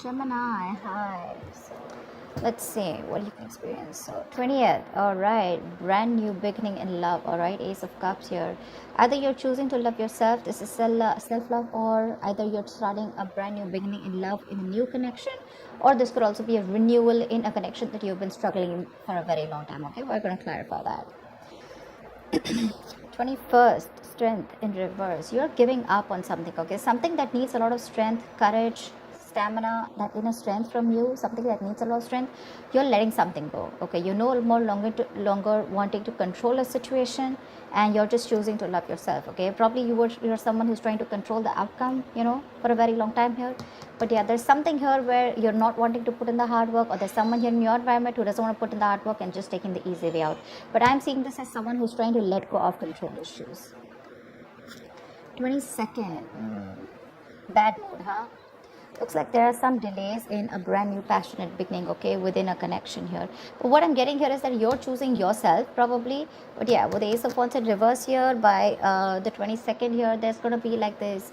Gemini, hi. So, let's see what you can experience. So, 20th, all right, brand new beginning in love, all right, Ace of Cups here. Either you're choosing to love yourself, this is self love, or either you're starting a brand new beginning in love in a new connection, or this could also be a renewal in a connection that you've been struggling for a very long time. Okay, we're going to clarify that. 21st, strength in reverse. You're giving up on something, okay? Something that needs a lot of strength, courage, stamina, that inner strength from you, something that needs a lot of strength. You're letting something go, okay? You're no more longer wanting to control a situation, and you're just choosing to love yourself, okay? Probably you're someone who's trying to control the outcome, for a very long time here. But yeah, there's something here where you're not wanting to put in the hard work, or there's someone here in your environment who doesn't want to put in the hard work and just taking the easy way out. But I'm seeing this as someone who's trying to let go of control issues. 22nd, bad mood, huh? Looks like there are some delays in a brand new passionate beginning, okay, within a connection here. But what I'm getting here is that you're choosing yourself probably. But yeah, with the Ace of Wands in reverse here, by the 22nd here, there's going to be like this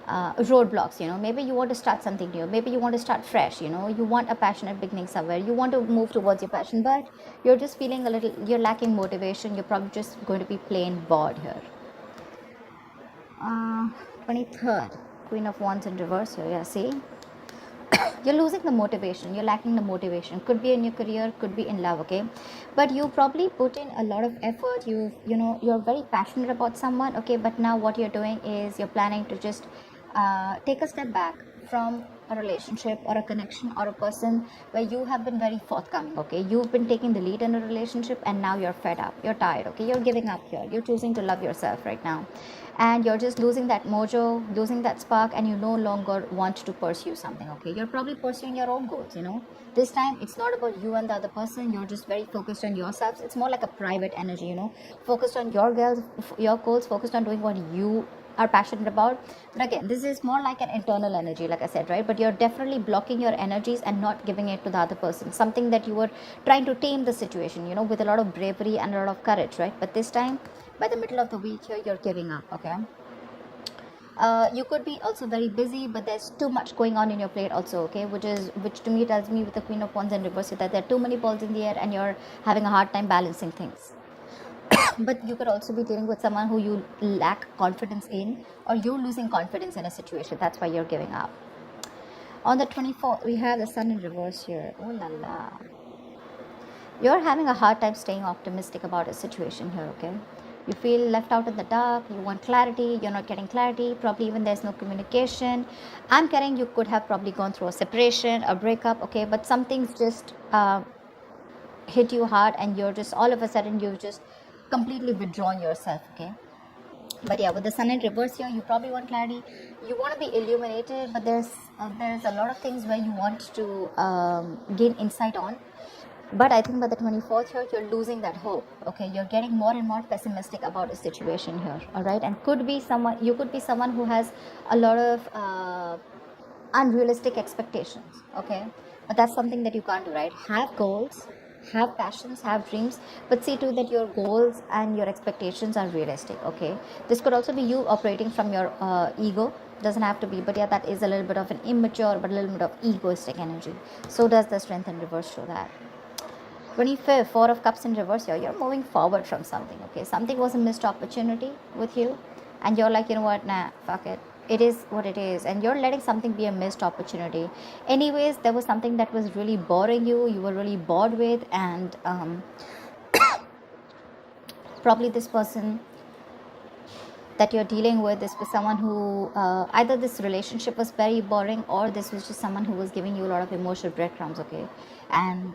roadblocks. Maybe you want to start something new, maybe you want to start fresh, you want a passionate beginning somewhere, you want to move towards your passion, but you're just feeling you're lacking motivation, you're probably just going to be plain bored here. 23rd, Queen of Wands in reverse here. Yeah, see, you're losing the motivation, you're lacking the motivation. Could be in your career, could be in love, okay? But you probably put in a lot of effort. You're very passionate about someone, okay? But now what you're doing is you're planning to just take a step back from a relationship or a connection or a person where you have been very forthcoming, okay? You've been taking the lead in a relationship, and now you're fed up, you're tired, okay? You're giving up here, you're choosing to love yourself right now, and you're just losing that mojo, losing that spark, and you no longer want to pursue something, okay? You're probably pursuing your own goals. This time it's not about you and the other person, you're just very focused on yourselves. It's more like a private energy, focused on your goals, focused on doing what you are passionate about. But again, this is more like an internal energy, like I said, right? But you're definitely blocking your energies and not giving it to the other person, something that you were trying to tame the situation, with a lot of bravery and a lot of courage, right? But this time, by the middle of the week here, you're giving up, okay? You could be also very busy, but there's too much going on in your plate also, okay? Which to me tells me, with the Queen of Wands in reverse, that there are too many balls in the air and you're having a hard time balancing things. But you could also be dealing with someone who you lack confidence in, or you're losing confidence in a situation. That's why you're giving up. On the 24th, we have the Sun in reverse here. Oh la la. You're having a hard time staying optimistic about a situation here, okay? You feel left out in the dark, you want clarity, you're not getting clarity, probably even there's no communication. I'm getting you could have probably gone through a separation, a breakup, okay? But something's just hit you hard, and you're just, all of a sudden, you've just completely withdrawn yourself, okay? But yeah, with the Sun in reverse here, you probably want clarity, you want to be illuminated, but there's a lot of things where you want to gain insight on. But I think by the 24th here, you're losing that hope, okay? You're getting more and more pessimistic about the situation here, all right? And you could be someone who has a lot of unrealistic expectations, okay? But that's something that you can't do, right? Have goals, have passions, have dreams, but see too that your goals and your expectations are realistic, okay? This could also be you operating from your ego. Doesn't have to be, but yeah, that is a little bit of an immature but a little bit of egoistic energy. So does the Strength in reverse show that. 25th, Four of Cups in reverse here, you're moving forward from something, okay? Something was a missed opportunity with you, and you're like, you know what, nah, fuck it. It is what it is, and you're letting something be a missed opportunity. Anyways, there was something that was really boring you were really bored with, and probably this person that you're dealing with, this was someone who either this relationship was very boring, or this was just someone who was giving you a lot of emotional breadcrumbs, okay? And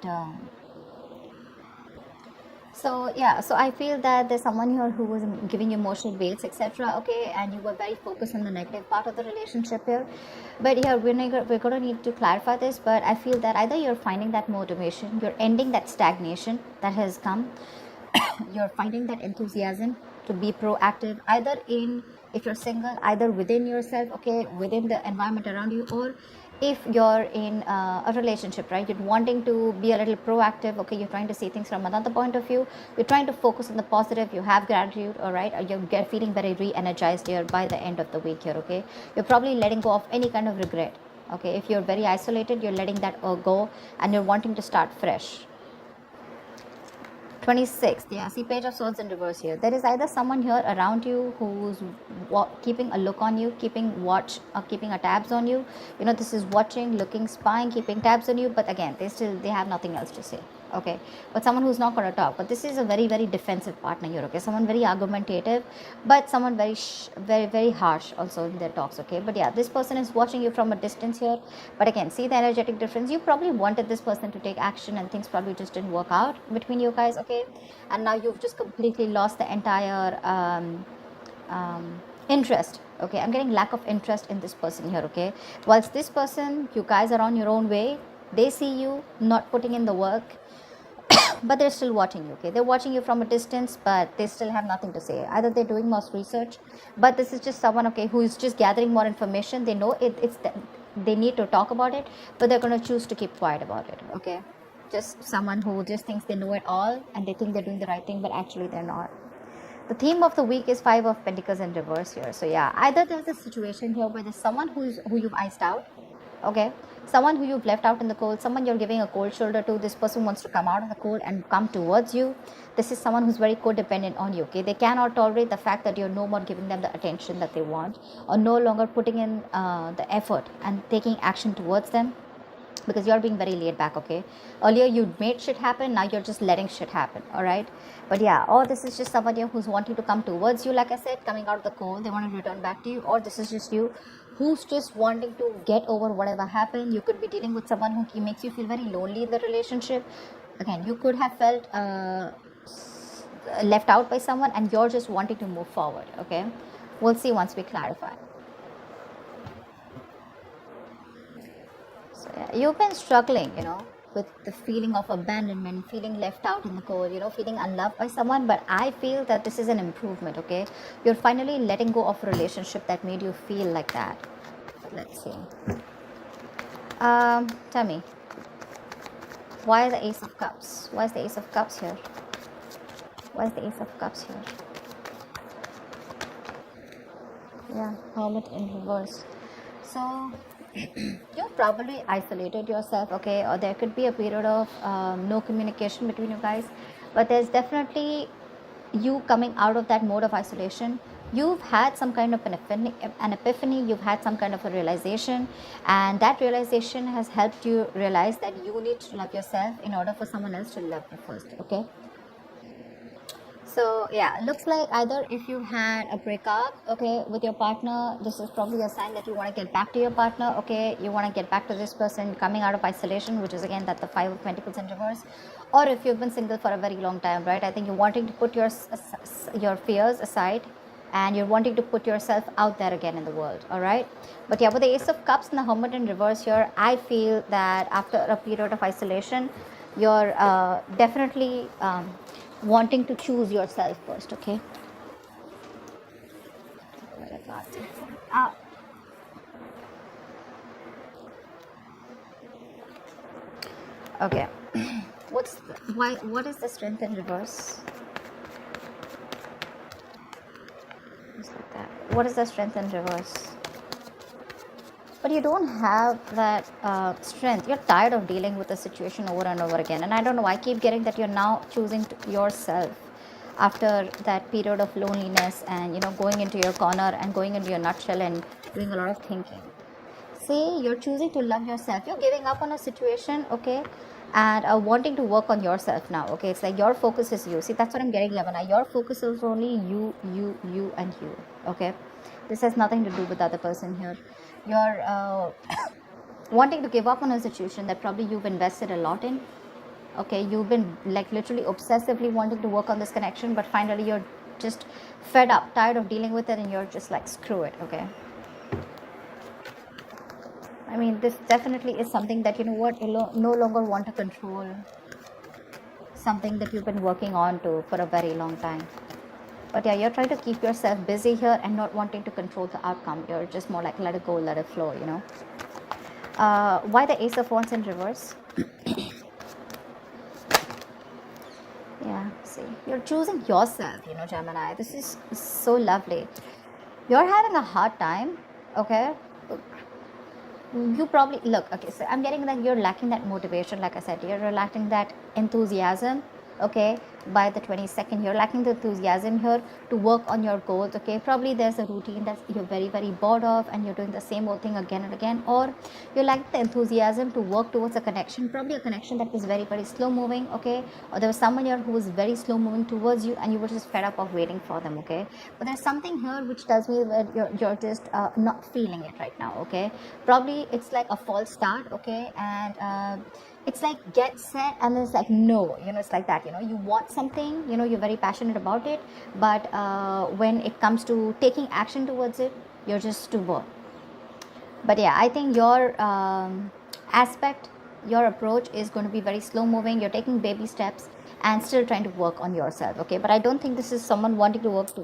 so I feel that there's someone here who was giving you emotional bails, etc., okay? And you were very focused on the negative part of the relationship here. But yeah, we're going to need to clarify this. But I feel that either you're finding that motivation, you're ending that stagnation that has come, you're finding that enthusiasm to be proactive, either if you're single, either within yourself, okay, within the environment around you, or if you're in a relationship, right? You're wanting to be a little proactive, okay? You're trying to see things from another point of view. You're trying to focus on the positive. You have gratitude, all right? You're feeling very re-energized here by the end of the week here, okay? You're probably letting go of any kind of regret, Okay, if you're very isolated, you're letting that go and you're wanting to start fresh. 26th, yeah, see, Page of Swords in reverse here. There is either someone here around you who's keeping a look on you, keeping watch or keeping a tabs on you. You know, this is watching, looking, spying, keeping tabs on you, but again, they have nothing else to say. Okay, but someone who's not going to talk. But this is a very, very defensive partner here. Okay, someone very argumentative, but someone very, very harsh also in their talks. Okay, but yeah, this person is watching you from a distance here. But again, see the energetic difference. You probably wanted this person to take action, and things probably just didn't work out between you guys. Okay, and now you've just completely lost the entire interest. Okay, I'm getting lack of interest in this person here. Okay, whilst this person, you guys are on your own way. They see you not putting in the work, but they're still watching you. Okay, they're watching you from a distance, but they still have nothing to say. Either they're doing more research, but this is just someone, okay, who is just gathering more information. They know they need to talk about it, but they're going to choose to keep quiet about it. Okay, just someone who just thinks they know it all and they think they're doing the right thing, but actually they're not. The theme of the week is 5 of Pentacles in reverse here. So yeah, either there's a situation here where there's someone who you've iced out. Okay, someone who you've left out in the cold, someone you're giving a cold shoulder to. This person wants to come out of the cold and come towards you. This is someone who's very codependent on you. Okay, they cannot tolerate the fact that you're no more giving them the attention that they want, or no longer putting in the effort and taking action towards them, because you're being very laid back. Okay, earlier you made shit happen, now you're just letting shit happen. All right, but yeah, or this is just somebody who's wanting to come towards you, like I said, coming out of the cold, they want to return back to you. Or this is just you who's just wanting to get over whatever happened. You could be dealing with someone who makes you feel very lonely in the relationship. Again, you could have felt left out by someone, and you're just wanting to move forward. Okay, we'll see once we clarify. So yeah, you've been struggling, with the feeling of abandonment, feeling left out in the cold, feeling unloved by someone. But I feel that this is an improvement. Okay, you're finally letting go of a relationship that made you feel like that. Let's see. Tell me, why is the Ace of Cups? Why is the Ace of Cups here? Why is the Ace of Cups here? Yeah, Hermit in reverse. So you've probably isolated yourself, okay, or there could be a period of no communication between you guys, but there's definitely you coming out of that mode of isolation. You've had some kind of an epiphany, you've had some kind of a realization, and that realization has helped you realize that you need to love yourself in order for someone else to love you first. Okay, so yeah, looks like either if you had a breakup, okay, with your partner, this is probably a sign that you want to get back to your partner. Okay, you want to get back to this person coming out of isolation, which is again that the 5 of Pentacles in reverse. Or if you've been single for a very long time, right, I think you're wanting to put your fears aside, and you're wanting to put yourself out there again in the world. All right, but yeah, with the Ace of Cups and the Hermit in reverse here, I feel that after a period of isolation, you're definitely wanting to choose yourself first. Okay, okay. What is the Strength in reverse? Just like that. What is the Strength in reverse? But you don't have that strength. You're tired of dealing with the situation over and over again, and I don't know, I keep getting that you're now choosing yourself after that period of loneliness, and going into your corner and going into your nutshell and doing a lot of thinking. See, you're choosing to love yourself. You're giving up on a situation, okay, and wanting to work on yourself now. Okay, it's like your focus is you. See, that's what I'm getting, Levana. Your focus is only you, and you. Okay, this has nothing to do with the other person here. You're wanting to give up on a situation that probably you've invested a lot in. Okay, you've been like literally obsessively wanting to work on this connection, but finally you're just fed up, tired of dealing with it, and you're just like, screw it. Okay, I mean, this definitely is something that, you no longer want to control, something that you've been working on to for a very long time. But yeah, you're trying to keep yourself busy here and not wanting to control the outcome. You're just more like, let it go, let it flow, Why the Ace of Wands in reverse? Yeah, see, you're choosing yourself, Gemini. This is so lovely. You're having a hard time, okay, you probably look, okay, so I'm getting that you're lacking that motivation. Like I said, you're lacking that enthusiasm, okay. By the 22nd, you're lacking the enthusiasm here to work on your goals, okay. Probably there's a routine that you're very bored of and you're doing the same old thing again and again, or you lack the enthusiasm to work towards a connection, probably a connection that was very slow moving, okay. Or there was someone here who was very slow moving towards you and you were just fed up of waiting for them, okay. But there's something here which tells me that you're just not feeling it right now, okay. Probably it's like a false start, okay. And it's like get set and then it's like no, it's like that, you want something, you're very passionate about it, but when it comes to taking action towards it, you're just too bored. But yeah, I think your aspect, your approach is going to be very slow moving. You're taking baby steps and still trying to work on yourself, okay. But I don't think this is someone wanting to work to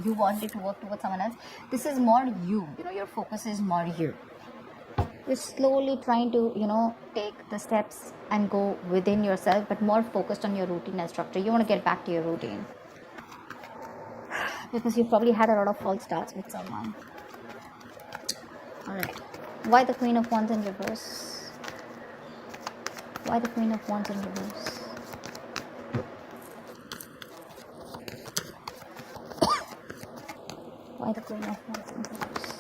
you wanting to work towards someone else. This is more you, your focus is more you. You're slowly trying to take the steps and go within yourself, but more focused on your routine and structure. You want to get back to your routine because you probably had a lot of false starts with someone. All right, why the Queen of Wands in reverse? Why the Queen of Wands in reverse? Why the Queen of Wands in reverse?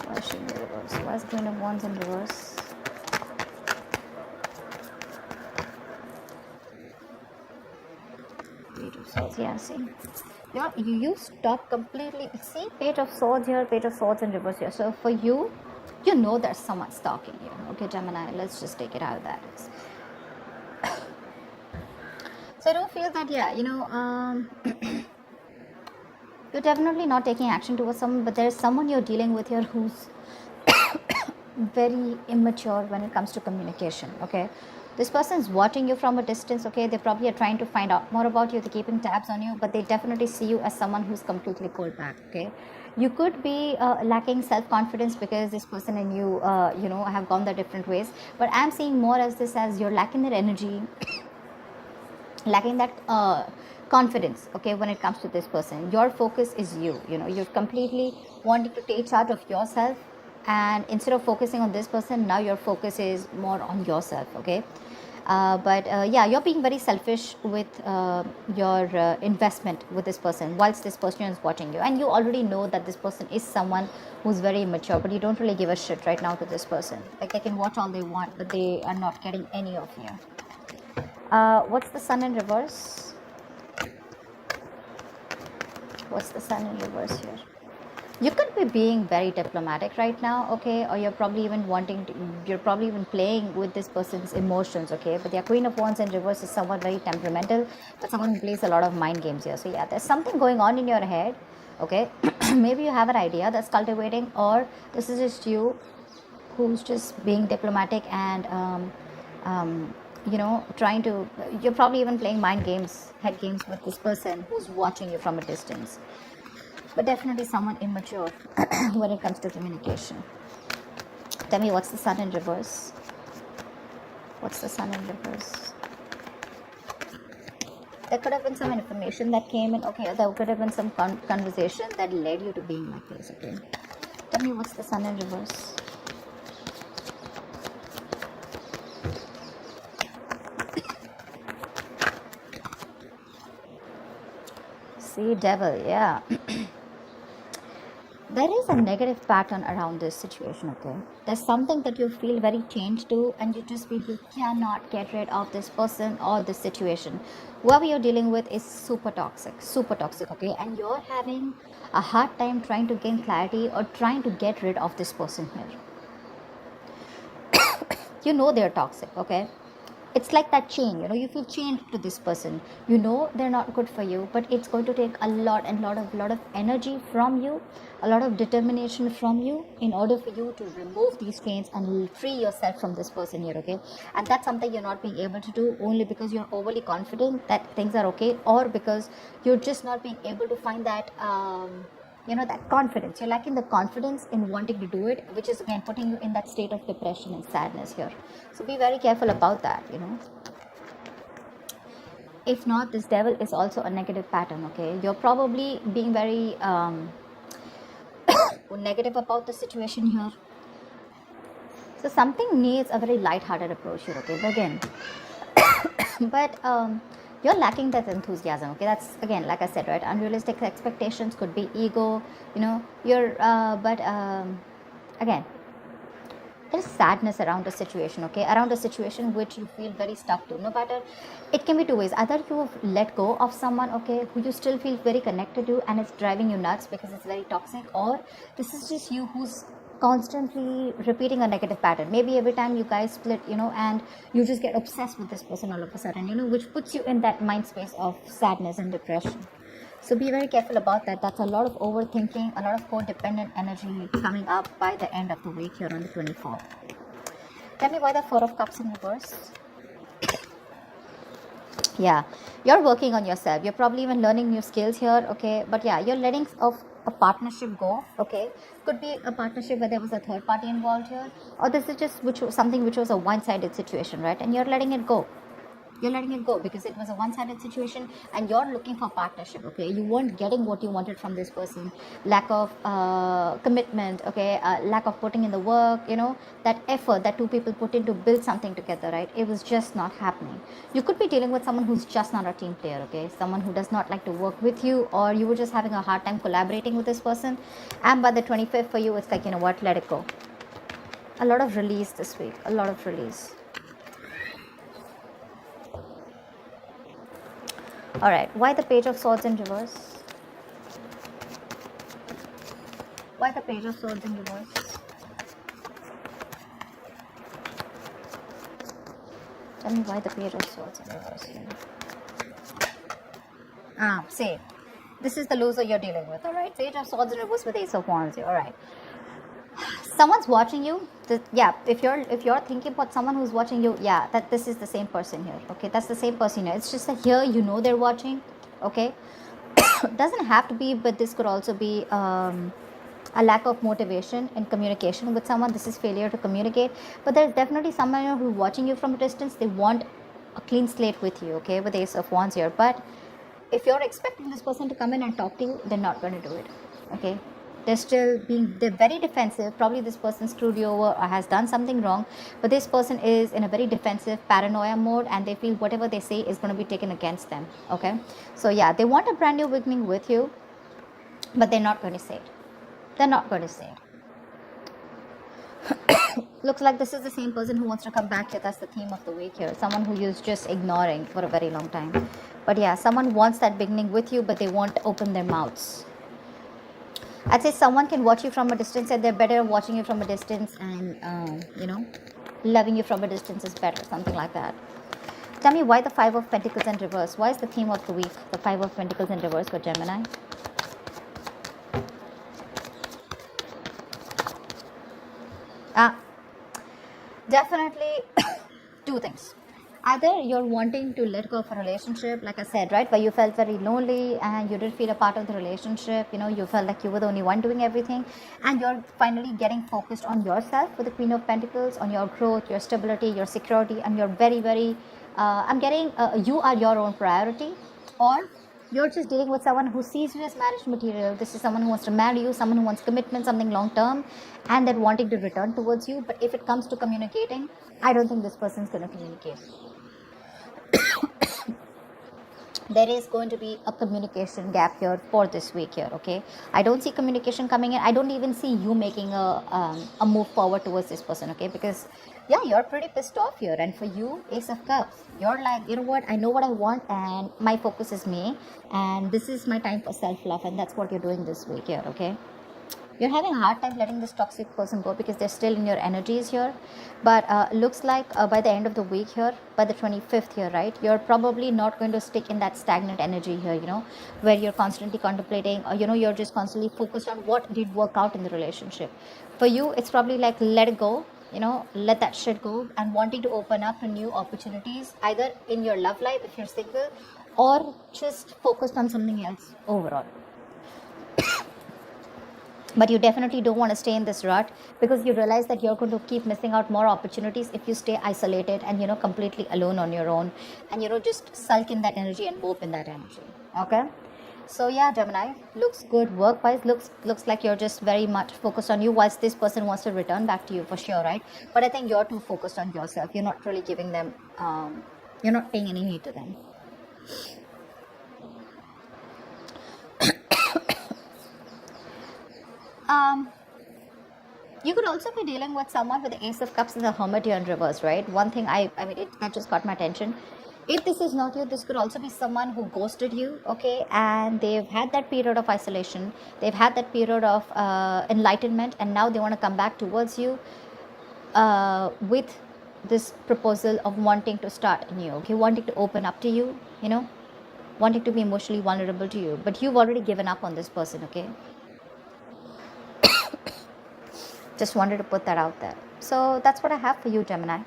Why is she in reverse? Why is Queen of Wands in reverse? Page of Swords, yeah, see. You stop completely. See, Page of Swords here, Page of Swords in reverse here. So for you, there's someone stalking you. Okay, Gemini, let's just take it out of that. So I don't feel that, you're definitely not taking action towards someone, but there's someone you're dealing with here who's very immature when it comes to communication, okay. This person is watching you from a distance, okay. They probably are trying to find out more about you, they're keeping tabs on you, but they definitely see you as someone who's completely cold back, okay. You could be lacking self-confidence because this person and you have gone their different ways, but I'm seeing more as this as you're lacking that energy, lacking that confidence, okay. When it comes to this person, your focus is you're completely wanting to take charge of yourself, and instead of focusing on this person, now your focus is more on yourself, okay. But yeah, you're being very selfish with your investment with this person whilst this person is watching you, and you already know that this person is someone who's very immature, but you don't really give a shit right now to this person. Like, they can watch all they want, but they are not getting any of you. What's the Sun in reverse? What's the Sun in reverse here? You could be being very diplomatic right now, okay, or you're probably even playing with this person's emotions, okay. But the Queen of Wands in reverse is someone very temperamental, but someone who plays a lot of mind games here. So yeah, there's something going on in your head, okay. Maybe you have an idea that's cultivating, or this is just you who's just being diplomatic and you're probably even playing mind games, head games with this person who's watching you from a distance. But definitely someone immature when it comes to communication. Tell me, what's the Sun in reverse? What's the Sun in reverse? There could have been some information that came in, okay. There could have been some conversation that led you to being like this, okay. Tell me, what's the Sun in reverse? See, Devil, yeah. There is a negative pattern around this situation, okay. There's something that you feel very changed to, and you just feel you cannot get rid of this person or this situation. Whoever you're dealing with is super toxic, okay. And you're having a hard time trying to gain clarity or trying to get rid of this person here. They're toxic, okay. It's like that chain, you feel chained to this person. They're not good for you, but it's going to take a lot of energy from you, a lot of determination from you, in order for you to remove these chains and free yourself from this person here, okay. And that's something you're not being able to do, only because you're overly confident that things are okay, or because you're just not being able to find that that confidence. You're lacking the confidence in wanting to do it, which is again putting you in that state of depression and sadness here. So be very careful about that. If not, this Devil is also a negative pattern, okay. You're probably being very negative about the situation here. So something needs a very light-hearted approach here, okay? But again, you're lacking that enthusiasm, okay? That's, again, like I said, right? Unrealistic expectations, could be ego, you know, again, there's sadness around the situation, okay? Around a situation which you feel very stuck to. No matter, it can be two ways. Either you have let go of someone, okay, who you still feel very connected to, and it's driving you nuts because it's very toxic, or this is just you who's constantly repeating a negative pattern. Maybe every time you guys split, you know, and you just get obsessed with this person all of a sudden, you know, which puts you in that mind space of sadness and depression. So be very careful about that. That's a lot of overthinking, a lot of codependent energy coming up by the end of the week here on the 24th. Tell me why the Four of Cups in reverse. Yeah, you're working on yourself. You're probably even learning new skills here, okay? But yeah, you're letting a partnership go, okay? Could be a partnership where there was a third party involved here, or this is just something which was a one-sided situation, right? And you're letting it go. You're letting it go because it was a one-sided situation, and you're looking for partnership, okay? You weren't getting what you wanted from this person. Lack of commitment, okay? Lack of putting in the work, you know, that effort that two people put in to build something together, right? It was just not happening. You could be dealing with someone who's just not a team player, okay? Someone who does not like to work with you, or you were just having a hard time collaborating with this person, and by the 25th for you, it's like, you know what, let it go. A lot of release this week, a lot of release. Alright, why the Page of Swords in reverse? Why the Page of Swords in reverse? Tell me why the Page of Swords in reverse here. Say, this is the loser you're dealing with. Alright, Page of Swords in reverse with Ace of Wands here. Alright. Someone's watching you. Yeah, if you're thinking about someone who's watching you, yeah, that this is the same person here, okay? That's the same person here. It's just that here you know they're watching, okay? Doesn't have to be, but this could also be a lack of motivation in communication with someone. This is failure to communicate, but there's definitely someone who's watching you from a distance. They want a clean slate with you, okay, with Ace of Wands here. But if you're expecting this person to come in and talk to you, they're not going to do it, okay? They're very defensive. Probably this person screwed you over or has done something wrong, but this person is in a very defensive paranoia mode, and they feel whatever they say is going to be taken against them, okay? So yeah, they want a brand new beginning with you, but they're not going to say it. They're not going to say it. Looks like this is the same person who wants to come back here. That's the theme of the week here. Someone who you're just ignoring for a very long time. But yeah, someone wants that beginning with you, but they won't open their mouths. I'd say someone can watch you from a distance, and they're better watching you from a distance, and you know, loving you from a distance is better, something like that. Tell me why the Five of Pentacles in reverse. Why is the theme of the week the Five of Pentacles in reverse for Gemini? Definitely two things. Either you're wanting to let go of a relationship, like I said, right, where you felt very lonely and you didn't feel a part of the relationship, you know, you felt like you were the only one doing everything, and you're finally getting focused on yourself with the Queen of Pentacles, on your growth, your stability, your security, and you're very, very, you are your own priority. Or you're just dealing with someone who sees you as marriage material. This is someone who wants to marry you, someone who wants commitment, something long term, and they're wanting to return towards you. But if it comes to communicating, I don't think this person's going to communicate. There is going to be a communication gap here for this week here, okay? I don't see communication coming in. I don't even see you making a move forward towards this person, okay? Because yeah, you're pretty pissed off here, and for you, Ace of Cups, you're like, you know what, I know what I want, and my focus is me, and this is my time for self-love, and that's what you're doing this week here, okay? You're having a hard time letting this toxic person go because they're still in your energies here. But looks like by the end of the week here, by the 25th here, right, you're probably not going to stick in that stagnant energy here, you know, where you're constantly contemplating, or, you know, you're just constantly focused on what did work out in the relationship. For you, it's probably like, let it go, you know, let that shit go, and wanting to open up to new opportunities, either in your love life if you're single, or just focused on something else overall. But you definitely don't want to stay in this rut, because you realize that you're going to keep missing out more opportunities if you stay isolated and, you know, completely alone on your own, and, you know, just sulk in that energy and mope in that energy, okay? So yeah, Gemini, looks good work-wise. Looks like you're just very much focused on you, whilst this person wants to return back to you for sure, right? But I think you're too focused on yourself. You're not really giving them. You're not paying any heed to them. Um, you could also be dealing with someone with the Ace of Cups and the Hermit here in reverse, right? One thing I mean, that just got my attention. If this is not you, this could also be someone who ghosted you, okay? And they've had that period of isolation, they've had that period of enlightenment, and now they want to come back towards you with this proposal of wanting to start anew, okay? Wanting to open up to you, you know, wanting to be emotionally vulnerable to you. But you've already given up on this person, okay? Just wanted to put that out there. So that's what I have for you, Gemini.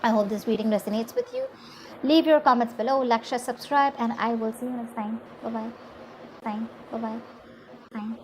I hope this reading resonates with you. Leave your comments below, like, share, subscribe, and I will see you next time. Bye bye. Bye bye. Bye.